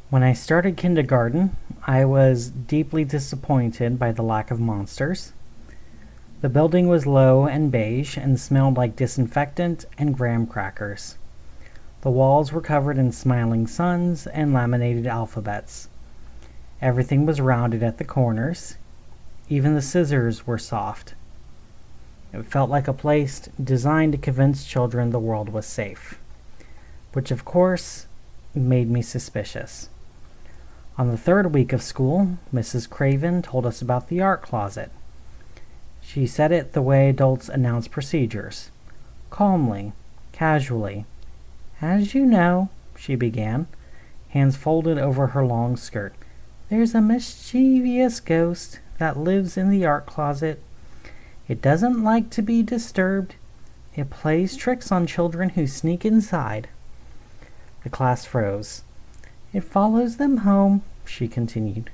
When I started kindergarten, I was deeply disappointed by the lack of monsters. The building was low and beige and smelled like disinfectant and graham crackers. The walls were covered in smiling suns and laminated alphabets. Everything was rounded at the corners. Even the scissors were soft. It felt like a place designed to convince children the world was safe, which of course made me suspicious. On the third week of school, Mrs. Craven told us about the art closet. She said it the way adults announce procedures, calmly, casually. "As you know," she began, hands folded over her long skirt, "there's a mischievous ghost that lives in the art closet. It doesn't like to be disturbed. It plays tricks on children who sneak inside." The class froze. "It follows them home," she continued.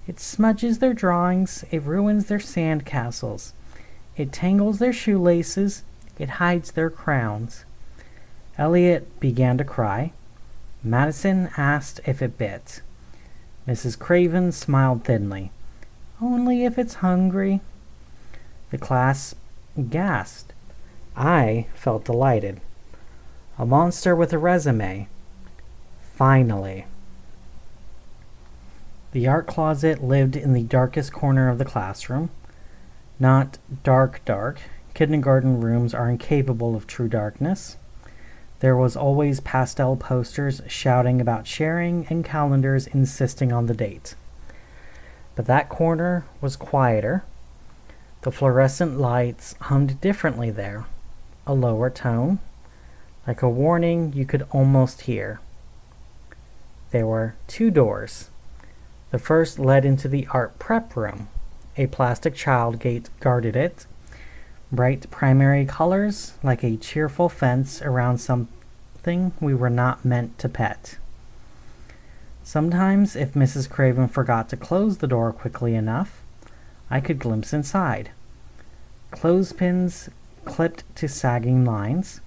"It smudges their drawings. It ruins their sand castles. It tangles their shoelaces. It hides their crowns." Elliot began to cry. Madison asked if it bit. Mrs. Craven smiled thinly. "Only if it's hungry." The class gasped. I felt delighted. A monster with a resume. Finally. The art closet lived in the darkest corner of the classroom. Not dark. Kindergarten rooms are incapable of true darkness. There was always pastel posters shouting about sharing and calendars insisting on the date. But that corner was quieter. The fluorescent lights hummed differently there, a lower tone, like a warning you could almost hear. There were two doors. The first led into the art prep room. A plastic child gate guarded it. Bright primary colors, like a cheerful fence around something we were not meant to pet. Sometimes, if Mrs. Craven forgot to close the door quickly enough, I could glimpse inside. Clothespins clipped to sagging lines,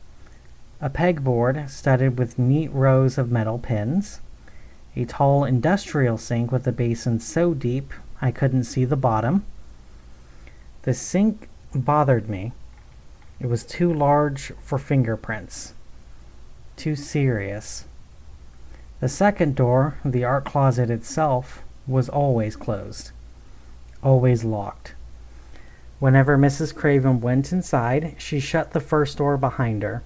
a pegboard studded with neat rows of metal pins, a tall industrial sink with a basin so deep I couldn't see the bottom. The sink bothered me. It was too large for fingerprints. Too serious. The second door, the art closet itself, was always closed. Always locked. Whenever Mrs. Craven went inside, she shut the first door behind her.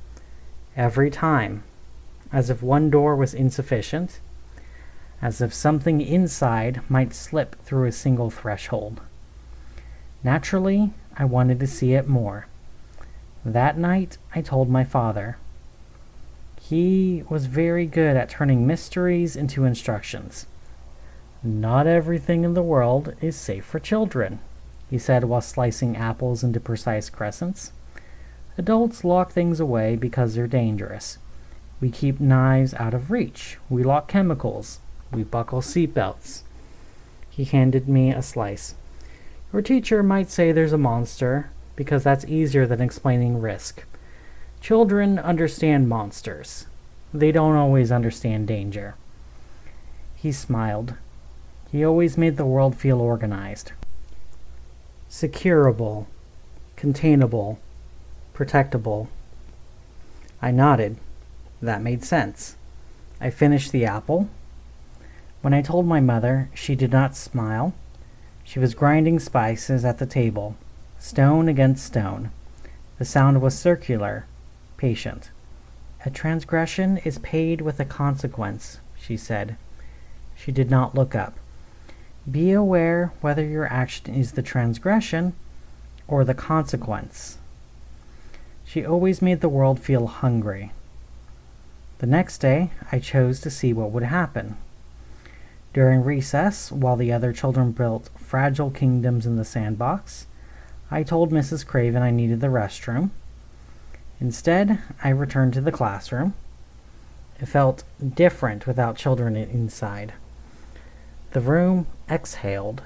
Every time. As if one door was insufficient. As if something inside might slip through a single threshold. Naturally, I wanted to see it more. That night, I told my father. He was very good at turning mysteries into instructions. "Not everything in the world is safe for children," he said while slicing apples into precise crescents. "Adults lock things away because they're dangerous. We keep knives out of reach. We lock chemicals. We buckle seatbelts." He handed me a slice. "Your teacher might say there's a monster, because that's easier than explaining risk. Children understand monsters. They don't always understand danger." He smiled. He always made the world feel organized. Securable, containable, protectable. I nodded. That made sense. I finished the apple. When I told my mother, she did not smile. She was grinding spices at the table, stone against stone. The sound was circular, patient. "A transgression is paid with a consequence," she said. She did not look up. "Be aware whether your action is the transgression or the consequence." She always made the world feel hungry. The next day, I chose to see what would happen. During recess, while the other children built fragile kingdoms in the sandbox, I told Mrs. Craven I needed the restroom. Instead, I returned to the classroom. It felt different without children inside. The room exhaled.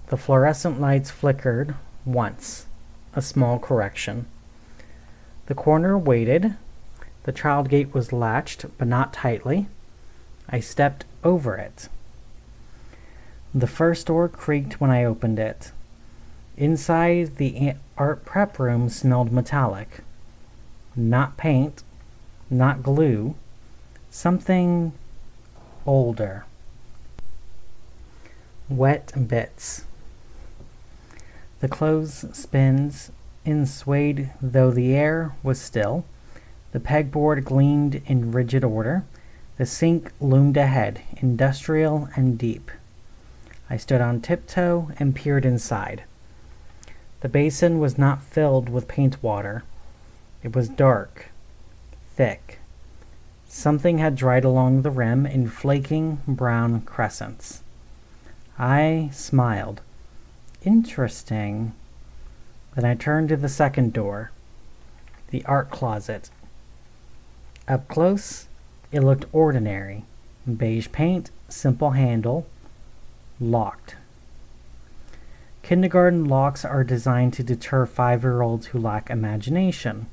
The fluorescent lights flickered once, a small correction. The corner waited. The child gate was latched, but not tightly. I stepped over it. The first door creaked when I opened it. Inside, the art prep room smelled metallic. Not paint, not glue, something older. Wet bits. The clothespins swayed though the air was still. The pegboard gleamed in rigid order. The sink loomed ahead, industrial and deep. I stood on tiptoe and peered inside. The basin was not filled with paint water. It was dark, thick. Something had dried along the rim in flaking brown crescents. I smiled. Interesting. Then I turned to the second door, the art closet. Up close, it looked ordinary. Beige paint, simple handle, locked. Kindergarten locks are designed to deter 5-year-olds who lack imagination.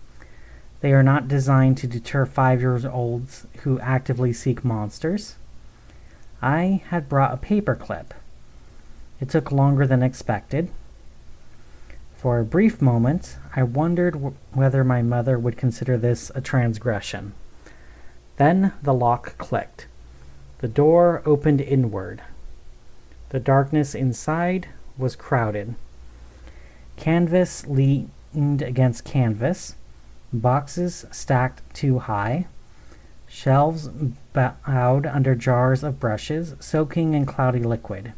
They are not designed to deter 5-year-olds who actively seek monsters. I had brought a paperclip. It took longer than expected. For a brief moment, I wondered whether my mother would consider this a transgression. Then the lock clicked. The door opened inward. The darkness inside was crowded. Canvas leaned against canvas, boxes stacked too high, shelves bowed under jars of brushes soaking in cloudy liquid.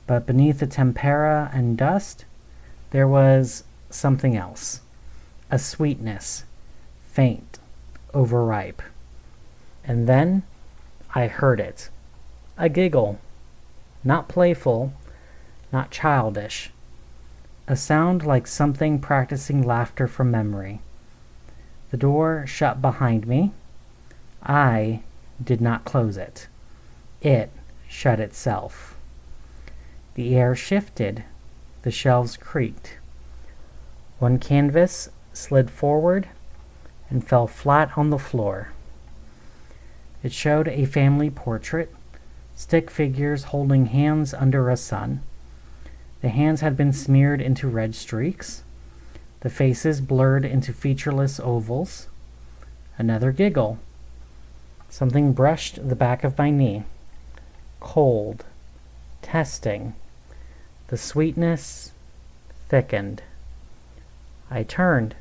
But beneath the tempera and dust, there was something else. A sweetness, faint, overripe. And then I heard it. A giggle. Not playful, not childish. A sound like something practicing laughter from memory. The door shut behind me. I did not close it. It shut itself. The air shifted. The shelves creaked. One canvas slid forward and fell flat on the floor. It showed a family portrait, stick figures holding hands under a sun. The hands had been smeared into red streaks, the faces blurred into featureless ovals. Another giggle. Something brushed the back of my knee. Cold. Testing. The sweetness thickened. I turned.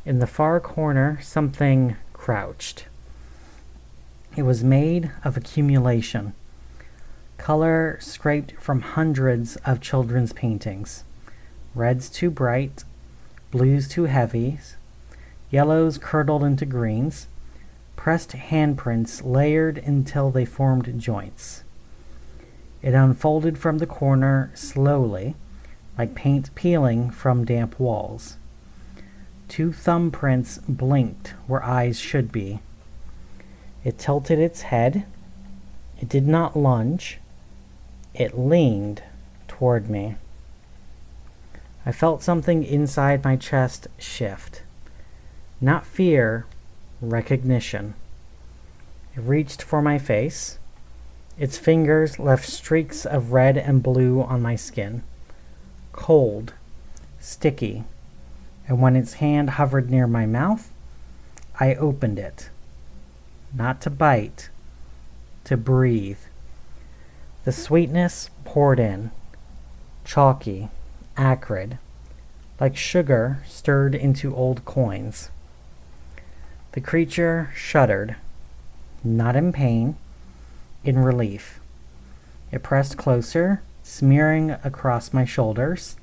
In the far corner, something crouched. It was made of accumulation. Color scraped from hundreds of children's paintings. Reds too bright, blues too heavy, yellows curdled into greens, pressed handprints layered until they formed joints. It unfolded from the corner slowly, like paint peeling from damp walls. 2 thumbprints blinked where eyes should be. It tilted its head. It did not lunge. It leaned toward me. I felt something inside my chest shift. Not fear, recognition. It reached for my face. Its fingers left streaks of red and blue on my skin. Cold, sticky. And when its hand hovered near my mouth, I opened it. Not to bite, to breathe. The sweetness poured in, chalky, acrid, like sugar stirred into old coins. The creature shuddered, not in pain, in relief. It pressed closer, smearing across my shoulders,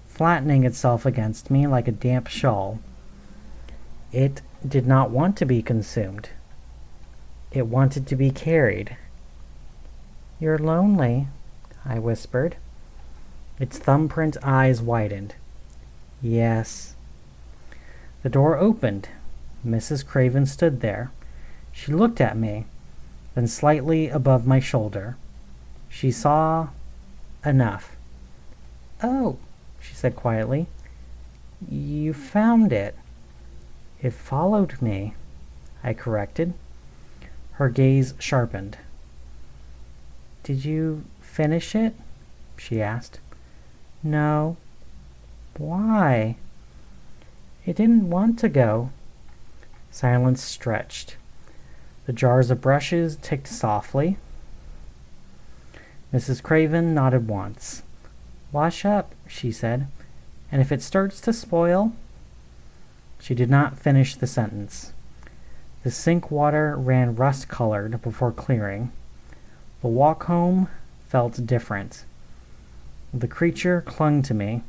flattening itself against me like a damp shawl. It did not want to be consumed. It wanted to be carried. "You're lonely," I whispered. Its thumbprint eyes widened. "Yes." The door opened. Mrs. Craven stood there. She looked at me, then slightly above my shoulder. She saw enough. "Oh," she said quietly. "You found it." "It followed me," I corrected. Her gaze sharpened. "Did you finish it?" she asked. "No." "Why?" "It didn't want to go." Silence stretched. The jars of brushes ticked softly. Mrs. Craven nodded once. "Wash up," she said, "and if it starts to spoil—" She did not finish the sentence. The sink water ran rust-colored before clearing. The walk home felt different. The creature clung to me,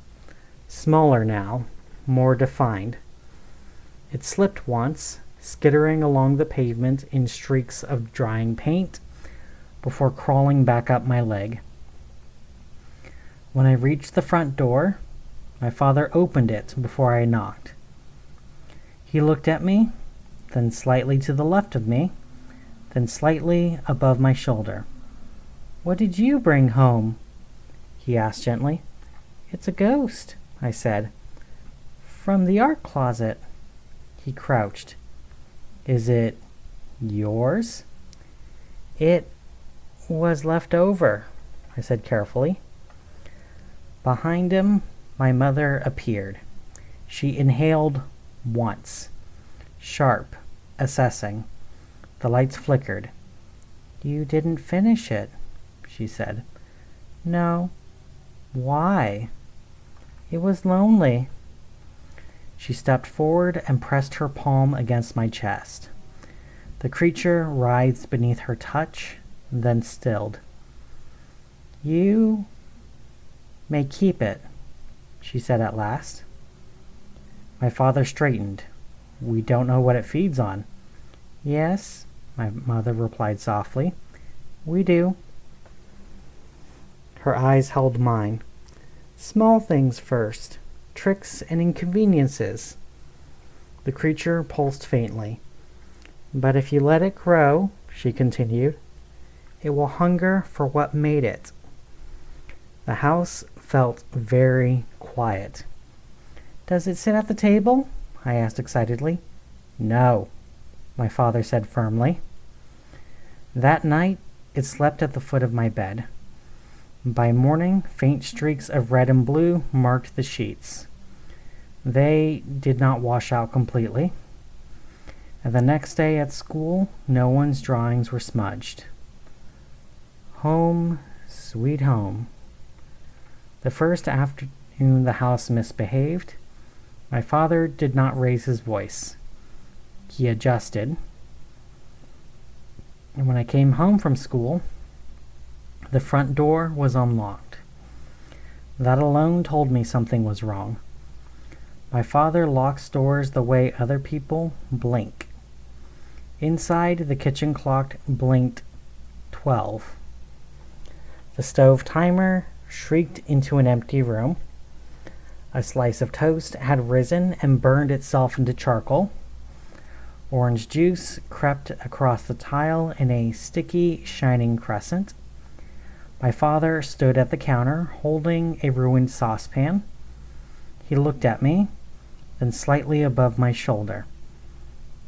smaller now, more defined. It slipped once, skittering along the pavement in streaks of drying paint, before crawling back up my leg. When I reached the front door, my father opened it before I knocked. He looked at me, then slightly to the left of me, then slightly above my shoulder. "What did you bring home?" he asked gently. "It's a ghost," I said. "From the art closet." He crouched. "Is it yours?" "It was left over," I said carefully. Behind him, my mother appeared. She inhaled once. Sharp, assessing. The lights flickered. "You didn't finish it," she said. "No." "Why?" "It was lonely." She stepped forward and pressed her palm against my chest. The creature writhed beneath her touch, then stilled. "You may keep it," she said at last. My father straightened. "We don't know what it feeds on." "Yes," my mother replied softly. "We do." Her eyes held mine. "Small things first. Tricks and inconveniences." The creature pulsed faintly. "But if you let it grow," she continued, "it will hunger for what made it." The house felt very quiet. "Does it sit at the table?" I asked excitedly. "No," my father said firmly. That night, it slept at the foot of my bed. By morning, faint streaks of red and blue marked the sheets. They did not wash out completely. And the next day at school, no one's drawings were smudged. Home, sweet home. The first afternoon the house misbehaved. My father did not raise his voice. He adjusted. And when I came home from school, the front door was unlocked. That alone told me something was wrong. My father locks doors the way other people blink. Inside, the kitchen clock blinked 12. The stove timer shrieked into an empty room. A slice of toast had risen and burned itself into charcoal. Orange juice crept across the tile in a sticky, shining crescent. My father stood at the counter, holding a ruined saucepan. He looked at me, then slightly above my shoulder.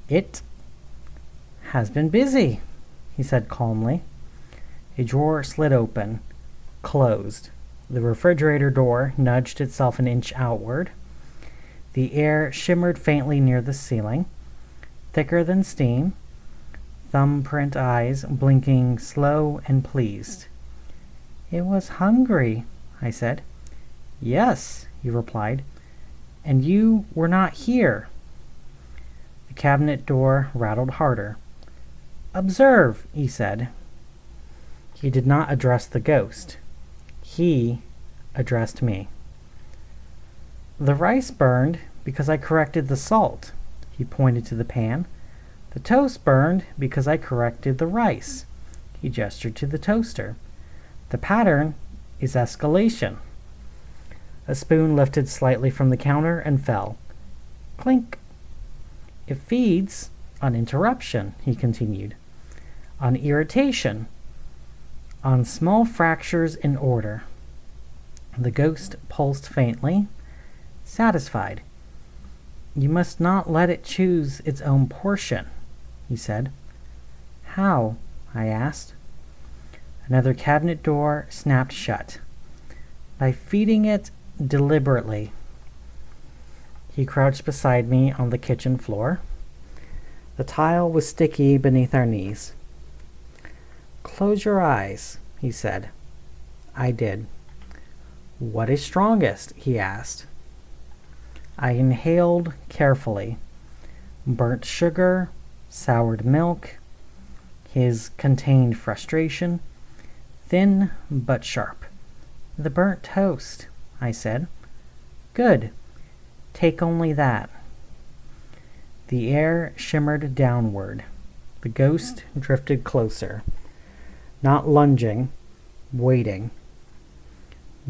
"It has been busy," he said calmly. A drawer slid open, closed. The refrigerator door nudged itself an inch outward. The air shimmered faintly near the ceiling, thicker than steam, thumbprint eyes blinking slow and pleased. "It was hungry," I said. "Yes," he replied, "and you were not here." The cabinet door rattled harder. "Observe," he said. He did not address the ghost. He addressed me. "The rice burned because I corrected the salt." He pointed to the pan. "The toast burned because I corrected the rice." He gestured to the toaster. "The pattern is escalation." A spoon lifted slightly from the counter and fell. Clink. "It feeds on interruption," he continued, "on irritation, on small fractures in order." The ghost pulsed faintly, satisfied. "You must not let it choose its own portion," he said. How? I asked. Another cabinet door snapped shut. By feeding it deliberately. He crouched beside me on the kitchen floor. The tile was sticky beneath our knees. Close your eyes, he said. I did. What is strongest? He asked. I inhaled carefully. Burnt sugar, soured milk, his contained frustration, thin but sharp. The burnt toast, I said. Good. Take only that. The air shimmered downward. The ghost drifted closer. Not lunging, waiting.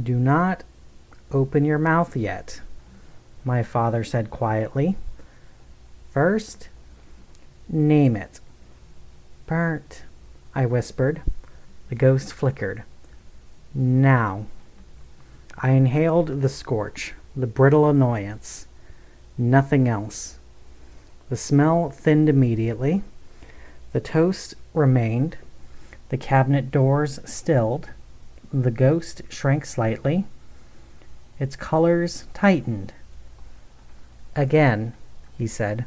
Do not open your mouth yet, my father said quietly. First, name it. Burnt, I whispered. The ghost flickered. Now. I inhaled the scorch, the brittle annoyance. Nothing else. The smell thinned immediately. The toast remained. The cabinet doors stilled. The ghost shrank slightly. Its colors tightened. Again, he said.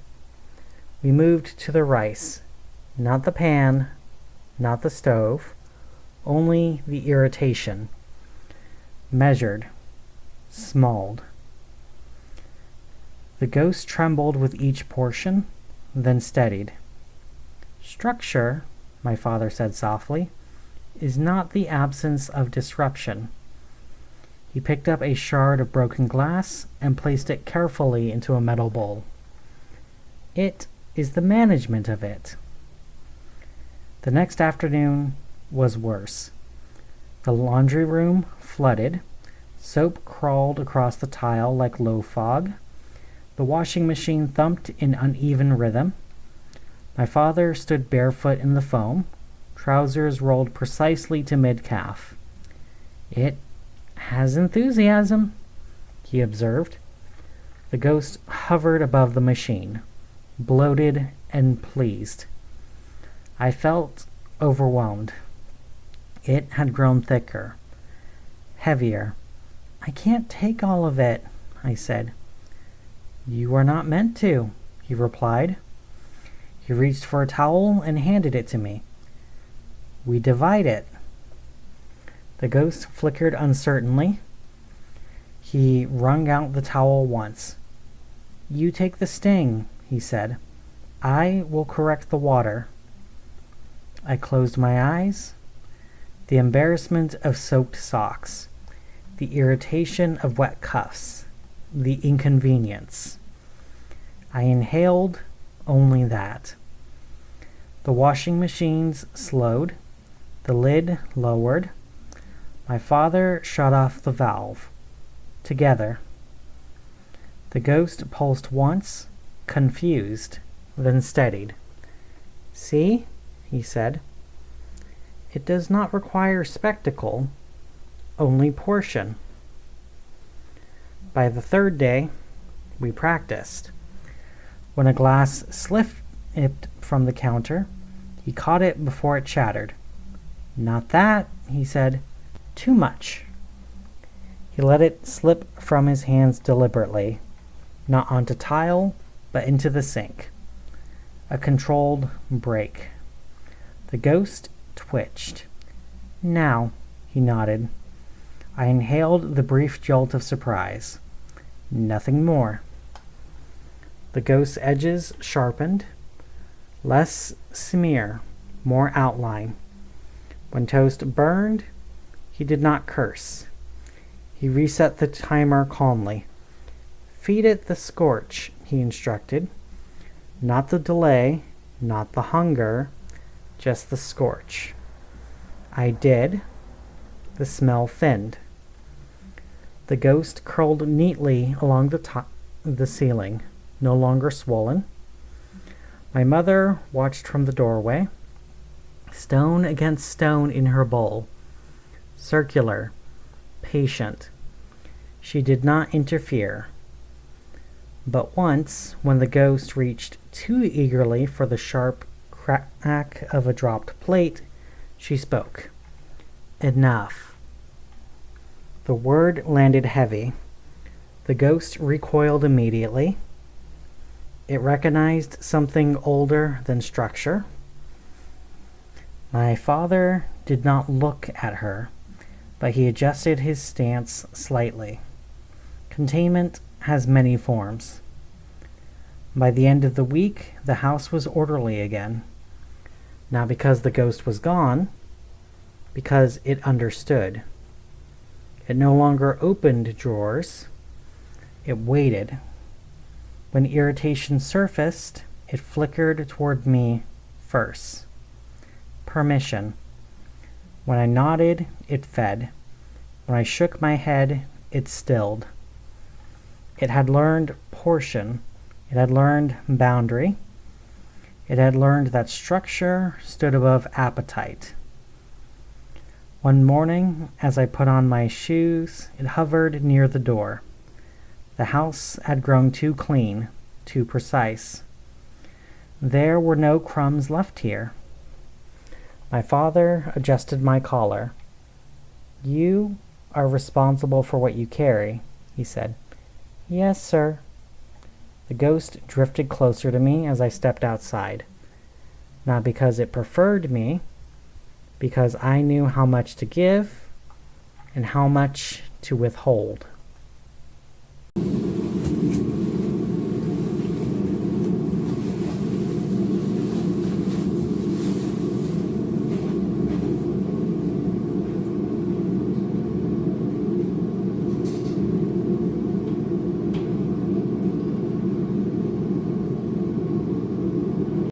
We moved to the rice. Not the pan, not the stove, only the irritation. Measured, smalled. The ghost trembled with each portion, then steadied. Structure, my father said softly, is not the absence of disruption. He picked up a shard of broken glass and placed it carefully into a metal bowl. It is the management of it. The next afternoon was worse. The laundry room flooded. Soap crawled across the tile like low fog. The washing machine thumped in uneven rhythm. My father stood barefoot in the foam, trousers rolled precisely to mid-calf. It has enthusiasm, he observed. The ghost hovered above the machine, bloated and pleased. I felt overwhelmed. It had grown thicker, heavier. I can't take all of it, I said. You are not meant to, he replied. He reached for a towel and handed it to me. We divide it. The ghost flickered uncertainly. He wrung out the towel once. You take the sting, he said. I will correct the water. I closed my eyes. The embarrassment of soaked socks. The irritation of wet cuffs. The inconvenience. I inhaled only that. The washing machines slowed. The lid lowered. My father shut off the valve. Together. The ghost pulsed once, confused, then steadied. See, he said. It does not require spectacle, only portion. By the third day, we practiced. When a glass slipped from the counter, he caught it before it shattered. Not that, he said. Too much. He let it slip from his hands deliberately, not onto tile, but into the sink. A controlled break. The ghost twitched. Now, he nodded. I inhaled the brief jolt of surprise. Nothing more. The ghost's edges sharpened. Less smear, more outline. When toast burned, he did not curse. He reset the timer calmly. Feed it the scorch, he instructed. Not the delay, not the hunger, just the scorch. I did. The smell thinned. The ghost curled neatly along the ceiling, no longer swollen. My mother watched from the doorway. Stone against stone in her bowl. Circular, patient. She did not interfere. But once, when the ghost reached too eagerly for the sharp, crack of a dropped plate, she spoke. Enough. The word landed heavy. The ghost recoiled immediately. It recognized something older than structure. My father did not look at her, but he adjusted his stance slightly. Containment has many forms. By the end of the week, the house was orderly again. Not because the ghost was gone, because it understood. It no longer opened drawers. It waited. When irritation surfaced, it flickered toward me first. Permission. When I nodded, it fed. When I shook my head, it stilled. It had learned portion. It had learned boundary. It had learned that structure stood above appetite. One morning, as I put on my shoes, it hovered near the door. The house had grown too clean, too precise. There were no crumbs left here. My father adjusted my collar. "You are responsible for what you carry," he said. "Yes, sir." The ghost drifted closer to me as I stepped outside. Not because it preferred me, because I knew how much to give and how much to withhold.